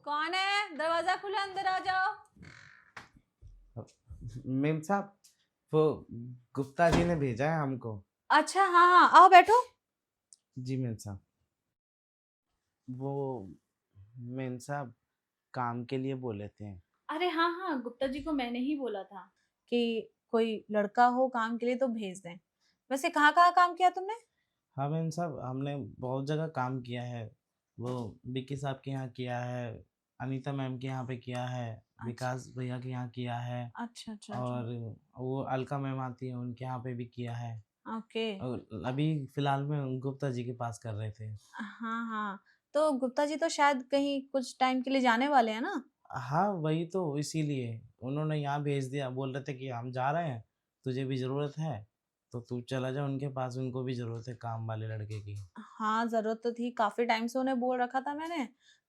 कौन है? दरवाजा खुला, अंदर आ जाओ। मेम साहब, वो गुप्ता जी ने भेजा है हमको। अच्छा, हाँ हाँ, आओ बैठो। जी मेम साहब। वो मेम साहब काम के लिए बोले थे। अरे हाँ हाँ, गुप्ता जी को मैंने ही बोला था कि कोई लड़का हो काम के लिए तो भेज दें। वैसे कहाँ कहाँ काम किया तुमने? हाँ मेम साहब, हमने बहुत जगह काम किया है। वो विक्की साहब के यहाँ किया है, अनीता मैम के यहाँ पे किया है, अच्छा विकास भैया के यहाँ किया है, अच्छा अच्छा अच्छा। और वो अलका मैम आती है उनके यहाँ पे भी किया है। ओके। और अभी फिलहाल में गुप्ता जी के पास कर रहे थे। हाँ हाँ, तो गुप्ता जी तो शायद कहीं कुछ टाइम के लिए जाने वाले हैं ना? हाँ वही तो, इसीलिए उन्होंने यहाँ भेज दिया। बोल रहे थे कि हम जा रहे हैं, तुझे भी ज़रूरत है तो तू चला जा उनके पास, उनको भी ज़रूरत है काम वाले लड़के की। हाँ, ज़रूरत तो थी, काफ़ी टाइम से उन्हें बोल रखा था मैंने।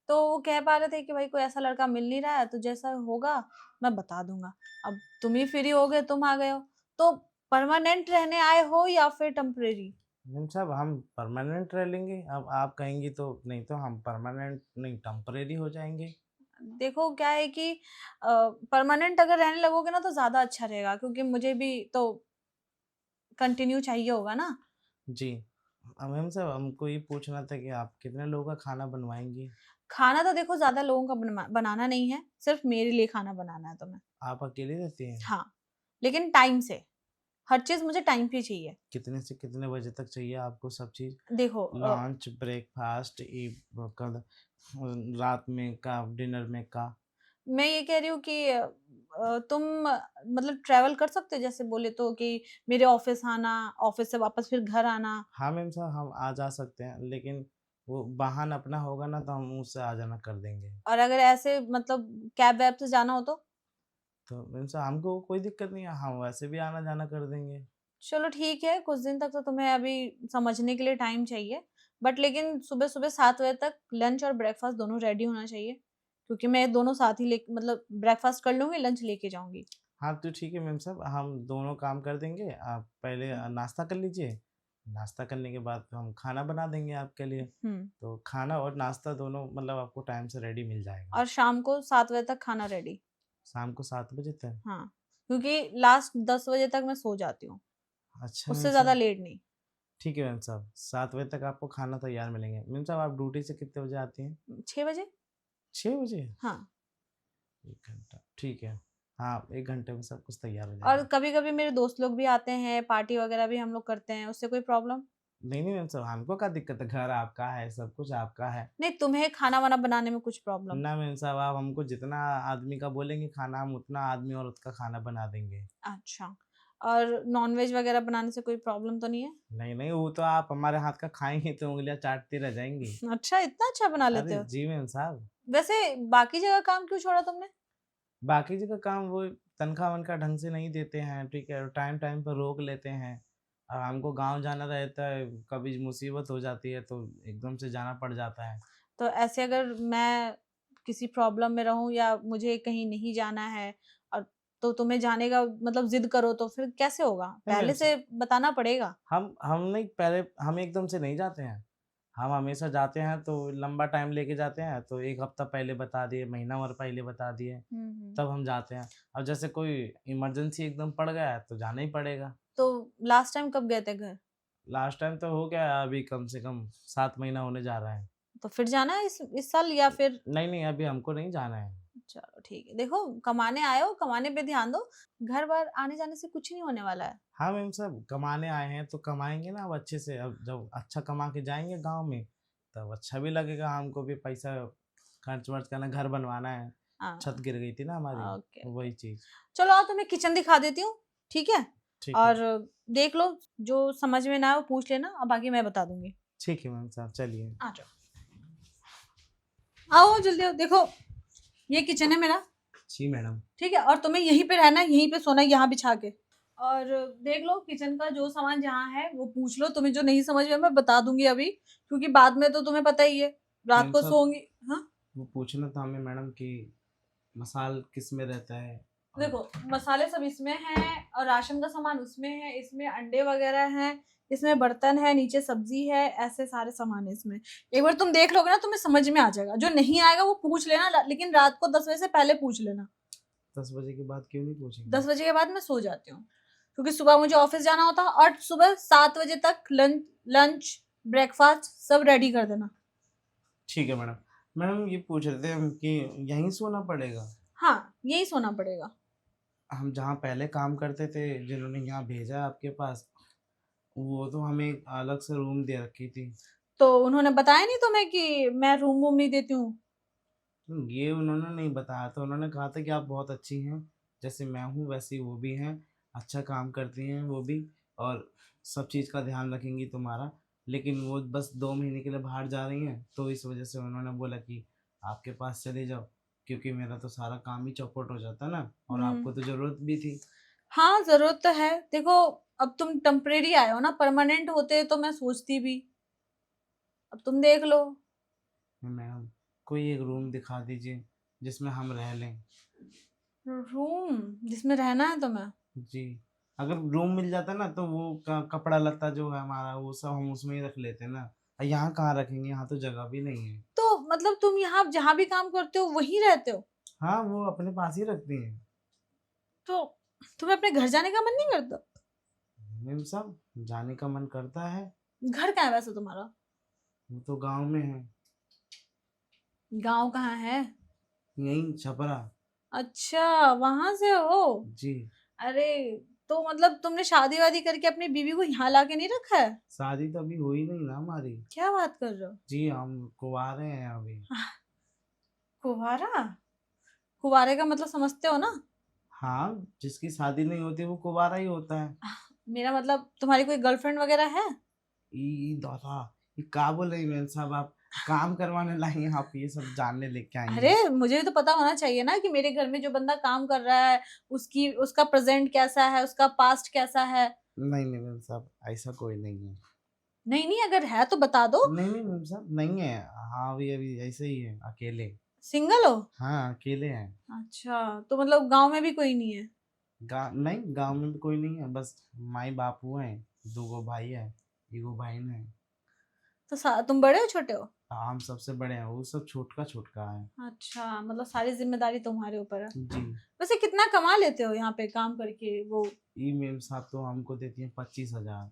तो वो कह पा रहे थे कि भाई कोई ऐसा लड़का मिल नहीं रहा है, तो जैसा होगा मैं बता दूँगा। अब तुम ही फ्री हो गए, तुम आ गए हो। तो परमानेंट रहने आए हो या फिर टेम्परेरी? मैम साहब, हम परमानेंट रह लेंगे, अब आप कहेंगी तो। नहीं तो हम परमानेंट नहीं, टेम्परेरी हो जाएंगे। देखो क्या है कि परमानेंट अगर रहने लगोगे ना तो ज़्यादा अच्छा रहेगा, क्योंकि मुझे भी तो कंटिन्यू चाहिए होगा ना। जी। मैम साहब, हमको ये पूछना था कि आप कितने लोगों का खाना बनवाएंगी? खाना तो देखो ज़्यादा लोगों का बनाना नहीं है, सिर्फ़ मेरे लिए खाना बनाना है तुम्हें। आप अकेले रहती हैं? हाँ, लेकिन टाइम से। हर चीज़ मुझे टाइम पे चाहिए। कितने से कितने बजे तक चाहिए आपको सब चीज़? देखो लंच, ब्रेकफास्ट, कल रात में का, डिनर में का? मैं ये कह रही हूँ कि तुम मतलब ट्रैवल कर सकते हो, जैसे बोले तो कि मेरे ऑफ़िस आना, ऑफ़िस से वापस फिर घर आना। हाँ मैम साहब, हम आ जा सकते हैं, लेकिन वो वाहन अपना होगा ना तो हम उससे आ जाना कर देंगे। और अगर ऐसे मतलब कैब-वैब से जाना हो तो? तो मैम साहब, हमको कोई दिक्कत नहीं है, हम वैसे भी आना जाना कर देंगे। चलो ठीक है, कुछ दिन तक तो तुम्हें अभी समझने के लिए टाइम चाहिए। बट लेकिन सुबह-सुबह 7 बजे तक लंच और ब्रेकफ़ास्ट दोनों रेडी होना चाहिए। क्योंकि मैं दोनों साथ ही ले मतलब ब्रेकफ़ास्ट कर लूँगी, लंच लेके जाऊँगी। हाँ तो ठीक है मैम साहब, हम दोनों काम कर देंगे। आप पहले नाश्ता कर लीजिए, नाश्ता करने के बाद हम खाना बना देंगे आपके लिए। हुँ। तो खाना और नाश्ता दोनों मतलब आपको टाइम से रेडी मिल जाएगा। और शाम को 7 बजे तक खाना रेडी। शाम को 7 बजे तक? हाँ, क्योंकि लास्ट 10 बजे तक मैं सो जाती हूँ, अच्छा मैम उससे ज़्यादा साहब। लेट नहीं। ठीक है मैम साहब, 7 बजे तक आपको खाना तैयार मिलेंगे। मैम साहब, आप ड्यूटी से कितने बजे आती हैं? 6 बजे? 6 बजे? हाँ। 1 घंटा, ठीक है। हाँ, 1 घंटे में सब कुछ तैयार हो और जाएगा। कभी-कभी मेरे दोस्त लोग भी आते हैं, पार्टी वगैरह भी हम लोग करते हैं, उससे कोई प्रॉब्लम? नहीं नहीं मैम साहब, हमको क्या दिक्कत है, घर आपका है, सब कुछ आपका है। नहीं, तुम्हें खाना-वाना बनाने में कुछ प्रॉब्लम? ना मैम साहब, आप हमको जितना आदमी का बोलेंगे खाना, हम उतना आदमी औरत का खाना बना देंगे। अच्छा। और नॉन-वेज वगैरह बनाने से कोई प्रॉब्लम तो नहीं है? नहीं नहीं, वो तो आप हमारे हाथ का खाएंगे तो उंगलियां चाटती रह जाएंगी। अच्छा, इतना अच्छा बना लेते अरे हो? जी मैम साहब। वैसे बाकी जगह काम क्यों छोड़ा तुमने? बाकी जगह काम वो तनख्वाह वनख्वाह ढंग से नहीं देते हैं, ठीक है, टाइम टाइम पर रोक लेते हैं। अब हमको गांव जाना रहता है, कभी मुसीबत हो जाती है तो एकदम से जाना पड़ जाता है। तो ऐसे अगर मैं किसी प्रॉब्लम में रहूँ या मुझे कहीं नहीं जाना है और तो तुम्हें जाने का मतलब ज़िद करो तो फिर कैसे होगा? नहीं मैम पहले से साहब, बताना पड़ेगा। हम नहीं, पहले हम एकदम से नहीं जाते हैं। हम हमेशा जाते हैं तो लंबा टाइम लेके जाते हैं, तो 1 हफ्ता पहले बता दिए, महीना भर पहले बता दिए, हुँ, हुँ। तब हम जाते हैं। अब जैसे कोई इमरजेंसी एकदम पड़ गया है तो जाना ही पड़ेगा। तो लास्ट टाइम कब गए थे घर? लास्ट टाइम तो हो गया है, अभी कम से कम 7 महीना होने जा रहा है। तो फिर जाना है इस साल या फिर नहीं नहीं, अभी हमको नहीं जाना है। चलो ठीक है। देखो कमाने आए हो, कमाने पे ध्यान दो। घर-बार आने-जाने से कुछ नहीं होने वाला है। हाँ मैम साहब, कमाने आए हैं तो कमाएंगे ना अब अच्छे से। अब जब अच्छा कमा के जाएंगे गांव में, तब अच्छा भी लगेगा, हमको भी पैसा खर्च वर्च करना, घर बनवाना है। छत हाँ, गिर गई थी ना हमारी, ओके, ओके। वही चीज। चलो आओ तुम्हें किचन दिखा देती हूँ, ठीक है? ठीक है। और देख लो, जो समझ में ना आए वो पूछ लेना और बाकी मैं बता दूँगी। ठीक है मैम साहब, चलिए। आ जाओ। आओ जल्दी आओ, देखो ये किचन है मेरा, जी मैडम। ठीक है? और तुम्हें यहीं पे रहना है, यहीं पे सोना है, यहाँ बिछा के। और देख लो किचन का जो सामान जहाँ है वो पूछ लो, तुम्हें जो नहीं समझ में मैं बता दूँगी अभी, क्योंकि बाद में तो तुम्हें पता ही है, रात मैम को साहब, सोऊँगी हाँ? वो पूछना था हमें मैडम कि मसाल किस में रहता है? देखो मसाले सब इसमें हैं और राशन का सामान उसमें है, इसमें अंडे वगैरह हैं, इसमें बर्तन है, नीचे सब्जी है, ऐसे सारे सामान है इसमें। एक बार तुम देख लोगे ना तुम्हें समझ में आ जाएगा। जो नहीं आएगा वो पूछ लेना, लेकिन रात को 10 बजे से पहले पूछ लेना। 10 बजे के बाद क्यों नहीं पूछेंगे? 10 बजे के बाद मैं सो जाती हूँ, क्योंकि सुबह मुझे ऑफिस जाना होता है, और सुबह 7 बजे तक लंच ब्रेकफास्ट सब रेडी कर देना। ठीक है मैडम। मैडम ये पूछ रहे थे हम कि यहीं सोना पड़ेगा? हाँ, यही सोना पड़ेगा। हम जहाँ पहले काम करते थे, जिन्होंने यहाँ भेजा है आपके पास, वो तो हमें एक अलग से रूम दे रखी थी। तो उन्होंने बताया नहीं तुम्हें कि मैं रूम वूम नहीं देती हूँ? ये उन्होंने नहीं बताया था। उन्होंने कहा था कि आप बहुत अच्छी हैं, जैसे मैं हूँ वैसे ही वो भी हैं, अच्छा काम करती हैं वो भी, और सब चीज़ का ध्यान रखेंगी तुम्हारा। लेकिन वो बस 2 महीने के लिए बाहर जा रही हैं, तो इस वजह से उन्होंने बोला कि आपके पास चले जाओ, क्योंकि मेरा तो सारा काम ही चौपट हो जाता ना, और आपको तो ज़रूरत भी थी। हाँ, जरूरत तो है। देखो अब तुम टेम्परेरी आए हो ना, परमानेंट होते तो मैं सोचती भी। अब तुम देख लो। मैडम कोई एक रूम दिखा दीजिए जिसमें हम रह लें। रूम जिसमें रहना है तुम्हें? जी, अगर रूम मिल जाता ना तो वो कपड़ा लत्ता जो है हमारा वो सब हम उसमें ही रख लेते ना। यहाँ कहाँ रखेंगे, यहाँ तो जगह भी नहीं है। तो मतलब तुम यहाँ जहाँ भी काम करते हो वहीं रहते हो? हाँ, वो अपने पास ही रखती हैं। तो तुम्हें अपने घर जाने का मन नहीं करता? मैम साहब, जाने का मन करता है। घर कहाँ है वैसे तुम्हारा? वो तो गांव में है। गांव कहाँ है? यहीं छपरा। अच्छा, वहां से हो। जी। अरे, तो मतलब तुमने शादी वादी करके अपनी बीवी को यहाँ लाके नहीं रखा है? शादी तो अभी हुई नहीं ना हमारी। क्या बात कर रहे हो? जी, हम कुंवारे हैं अभी। कुवारा? कुवारे का मतलब समझते हो ना? हाँ, जिसकी शादी नहीं होती वो कुंवारा ही होता है। मेरा मतलब तुम्हारी कोई गर्लफ्रेंड वगैरह है? दादा, ये क्या बोल रही मैम साहब आप? काम करवाने लाई हैं आप, ये सब जानने लेके आई अरे, हैं? मुझे भी तो पता होना चाहिए ना कि मेरे घर में जो बंदा काम कर रहा है उसकी उसका प्रेजेंट कैसा है, उसका पास्ट कैसा है। नहीं नहीं मैम साहब, ऐसा कोई नहीं है। नहीं नहीं, अगर है तो बता दो। नहीं नहीं मैम साहब, नहीं है। हाँ, अभी अभी ऐसे ही है, अकेले। सिंगल हो? हाँ, अकेले हैं। अच्छा, तो मतलब गांव में भी कोई नहीं है? नहीं, गांव में भी कोई नहीं है, बस माई बापू हैं, 2 गो भाई है, 1 गो बहन है। तो तुम बड़े हो छोटे हो? हम सबसे बड़े हैं, वो सब छोटका छोटका है। अच्छा, मतलब सारी जिम्मेदारी तुम्हारे ऊपर है। जी। वैसे कितना कमा लेते हो यहाँ पे काम करके वो? ये मैम साहब तो हमको देती हैं 25,000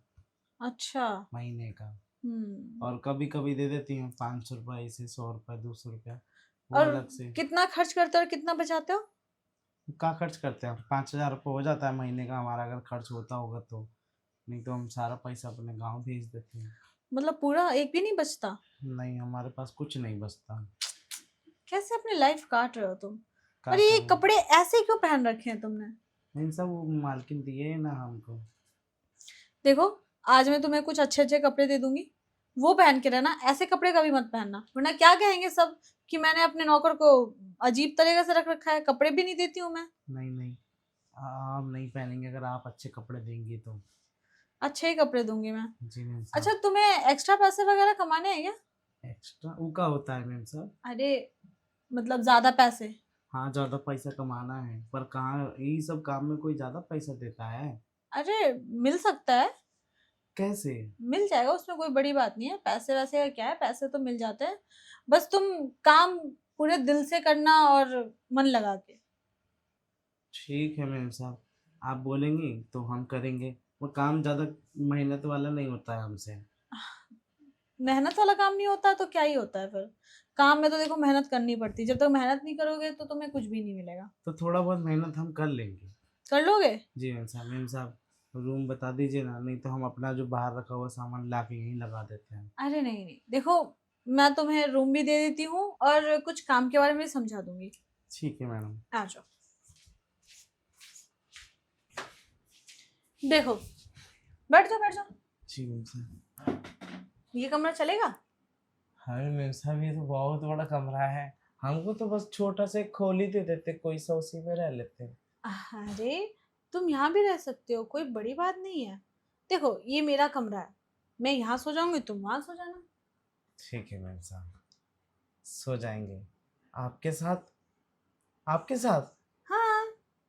अच्छा। महीने का। हम्म। और कभी कभी दे देती हैं 500 रुपये, ऐसे 100 रुपये, 200 रुपया, वो और अलग से। कितना खर्च करते हो और कितना बचाते हो? का खर्च करते हैं, 5,000 रुपये हो जाता है महीने का हमारा, अगर खर्च होता होगा तो। नहीं तो हम सारा पैसा अपने गांव भेज देते हैं। मतलब पूरा एक भी नहीं बचता? नहीं, हमारे पास कुछ नहीं बचता। कैसे अपनी लाइफ काट रहे हो तुम? क्या और ये करें? कपड़े ऐसे क्यों पहन रखे हैं तुमने? इन सब वो मालकिन दिए है ना हमको। देखो, आज मैं तुम्हें कुछ अच्छे अच्छे कपड़े दे दूंगी, वो पहन के रहना। ऐसे कपड़े कभी मत पहनना, वरना क्या कहेंगे सब कि मैंने अपने नौकर को अजीब तरीके से रख रखा है। कपड़े भी नहीं देती हूँ मैं। नहीं नहीं, हम नहीं पहनेंगे अगर आप अच्छे कपड़े देंगी तो। अच्छे ही कपड़े दूंगी मैं। जी मैम अच्छा, साहब। तुम्हें एक्स्ट्रा पैसे वगैरह कमाने हैं क्या? एक्स्ट्रा वो का होता है मैम साहब? अरे, मतलब ज्यादा पैसे। हाँ, ज़्यादा पैसा कमाना है, पर कहाँ यही सब काम में कोई ज़्यादा पैसा देता है? अरे, मिल सकता है। कैसे? मिल जाएगा, उसमें कोई बड़ी बात नहीं है। पैसे वैसे का क्या है, पैसे तो मिल जाते हैं। बस तुम काम पूरे दिल से करना और मन लगा के। ठीक है मैम साहब, आप बोलेंगी तो हम करेंगे। वो काम ज़्यादा मेहनत वाला नहीं होता है हमसे। मेहनत वाला काम नहीं होता तो क्या ही होता है फिर? काम में तो देखो मेहनत करनी पड़ती है। जब तक मेहनत नहीं करोगे तो तुम्हें कुछ भी नहीं मिलेगा। तो थोड़ा बहुत मेहनत हम कर लेंगे। कर लोगे? जी मैम साहब। मैम साहब, रूम बता दीजिए ना, नहीं तो हम अपना जो बाहर रखा हुआ सामान ला के यहीं लगा देते हैं। अरे नहीं नहीं, देखो मैं तुम्हें रूम भी दे देती हूँ और कुछ काम के बारे में भी समझा दूंगी। ठीक है मैडम। आ जाओ। देखो, बैठ जाओ बैठ जाओ। जी मैम साहब। ये कमरा चलेगा? हाँ मैम साहब, ये तो बहुत बड़ा कमरा है। हमको तो बस छोटा सा एक खोल ही दे देते, कोई सा उसी में रह लेते। अरे, तुम यहाँ भी रह सकते हो, कोई बड़ी बात नहीं है। देखो, ये मेरा कमरा है, मैं यहाँ सो जाऊंगी, तुम वहां सो जाना। ठीक है मैम साहब, सो जाएंगे आपके साथ। आपके साथ? हाँ।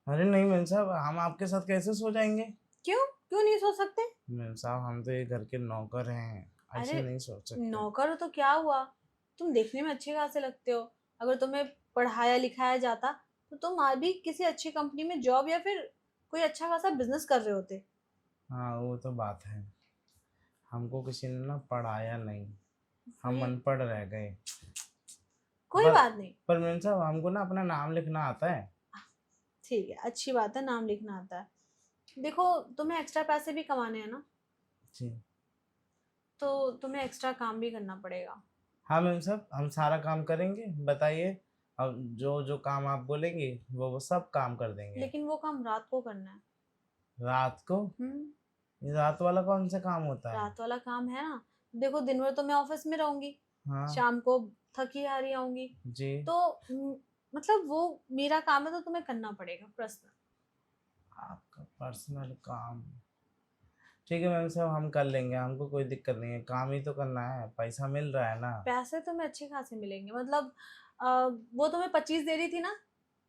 अरे नहीं मैम साहब, हम आपके साथ कैसे सो जाएंगे? क्यों क्यों नहीं सो सकते? मैम साहब हम तो ये घर के नौकर हैं, ऐसे अरे नहीं सोच सकते। नौकर हो तो क्या हुआ, तुम देखने में अच्छे खासे लगते हो। अगर तुम्हें पढ़ाया लिखाया जाता तो तुम आज भी किसी अच्छी कंपनी में जॉब या फिर कोई अच्छा खासा बिजनेस कर रहे होते। हाँ वो तो बात है, हमको किसी ने ना पढ़ाया नहीं, हम वही, अनपढ़ रह गए। कोई पर बात नहीं। पर मैम साहब हमको ना अपना नाम लिखना आता है। ठीक है, अच्छी बात है, नाम लिखना आता है। देखो, तुम्हें एक्स्ट्रा पैसे भी कमाने हैं ना, जी। तो तुम्हें एक्स्ट्रा काम भी करना पड़ेगा। हाँ मैम साहब हम सारा काम करेंगे, बताइए। अब जो जो काम आप बोलेंगे वो सब काम कर देंगे। लेकिन वो काम रात को करना है। रात को? हम्म। ये रात वाला कौन सा काम होता है? रात वाला काम है ना, देखो दिन भर तो मैं ऑफिस में रहूंगी, हाँ। शाम को थकी हारी आऊंगी, जी। तो मतलब वो मेरा काम है तो तुम्हें करना पड़ेगा पर्सनल। आपका पर्सनल काम? ठीक है मैम साहब हम कर लेंगे, हमको कोई दिक्कत नहीं है, काम ही तो करना है, पैसा मिल रहा है ना। पैसे तुम्हें अच्छे खासे मिलेंगे, मतलब वो तुम्हें 25 दे रही थी ना,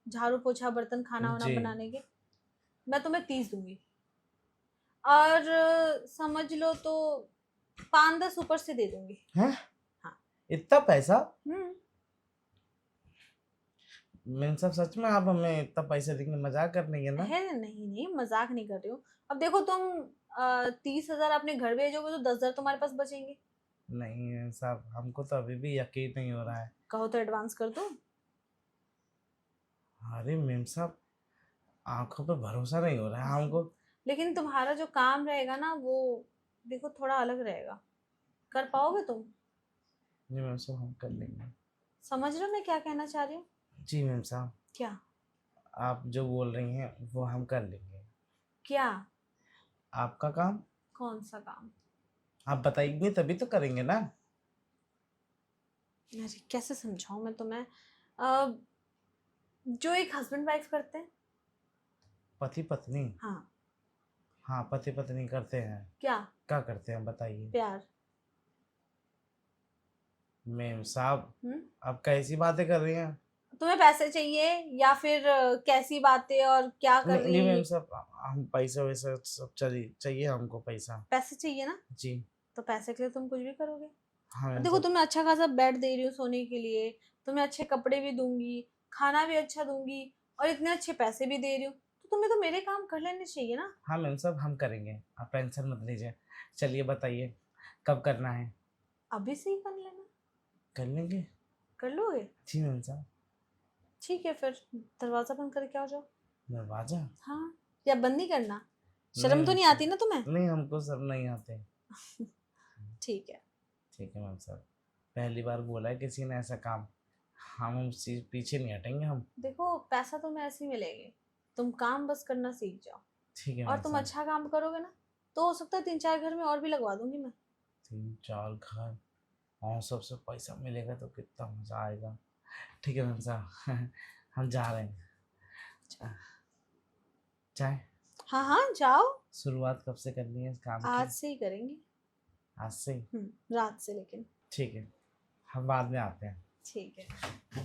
झाड़ू पोछा बर्तन खाना वाना जी। बनाने के, मैं तुम्हें 30 दूंगी। और समझ लो तो 5-10 ऊपर से दे दूंगी। हैं? हाँ। इतना पैसा? हम्म। मैम साहब सच में आप हमें इतना पैसा देंगे? मजाक कर रही है ना? है नहीं नहीं, मजाक नहीं कर रही हूँ। अब देखो तुम 30,000 अपने घर भेजोगे तो 10,000 तुम्हारे पास बचेंगे। नहीं मैम साहब हमको तो अभी भी यकीन नहीं हो रहा है। कहो तो एडवांस कर दूं? अरे मैम साहब आंखों पे भरोसा नहीं हो रहा है हमको। लेकिन तुम्हारा जो काम रहेगा ना वो देखो थोड़ा अलग रहेगा, कर पाओगे तुम? जी मैम साहब हम कर लेंगे। समझ रहे हो मैं क्या कहना चाह रही हूँ? जी मैम साहब क्या? आप जो बोल रही हैं वो हम कर लेंगे। क्या? आपका काम? कौन सा काम? आप बताइए तभी तो करेंगे ना। अरे कैसे समझाऊं मैं तुम्हें, अ, जो एक हस्बैंड वाइफ करते हैं। पति पत्नी? हाँ। हाँ पति पत्नी करते हैं। क्या? क्या करते हैं बताइए। प्यार। मैम साहब हम्म। आप कैसी बातें कर रही हैं? तुम्हें पैसे चाहिए या फिर कैसी बातें और क्या कर नहीं रही नहीं है मैम ये? साहब हम पैसा वैसा सब चाहिए हमको पैसा। पैसे चाहिए ना, जी। तो पैसे के लिए तुम कुछ भी करोगे। हाँ और मैम देखो साहब। तुम्हें अच्छा खासा बेड दे रही हूँ सोने के लिए, तुम्हें अच्छे कपड़े भी दूंगी, खाना भी अच्छा दूंगी, और इतने अच्छे पैसे भी दे रही हूँ, तो तुम्हें तो मेरे काम कर लेने चाहिए ना। हाँ मैम साहब हम करेंगे, आप टेंशन मत लीजिए। चलिए बताइए कब करना है? अभी से ही कर लेना। कर लेंगे। कर लोगे? जी मैम साहब। ठीक है फिर, दरवाजा बंद करके आ जाओ। दरवाजा? हाँ, या बंद नहीं करना? नहीं शर्म तो मैम नहीं आती साहब, ना तुम्हें? नहीं हमको सब नहीं आते। ठीक है। ठीक है मैम साहब, पहली बार बोला है किसी ने ऐसा काम, हम उस चीज पीछे नहीं हटेंगे हम। देखो पैसा तुम्हें ऐसे ही मिलेगा, तुम काम बस करना सीख जाओ। ठीक है और मैम तुम साहब। अच्छा काम करोगे ना, तो हो सकता है 3-4 घर में और भी लगवा दूंगी मैं। 3-4 घर? और सबसे पैसा मिलेगा तो कितना मजा आएगा। ठीक है मैम साहब हम जा रहे हैं। चाय? हाँ हाँ जाओ। शुरुआत कब से करनी है इस काम आज की? से ही करेंगे। आज से ही? रात से लेकिन। ठीक है हम बाद में आते हैं। ठीक है।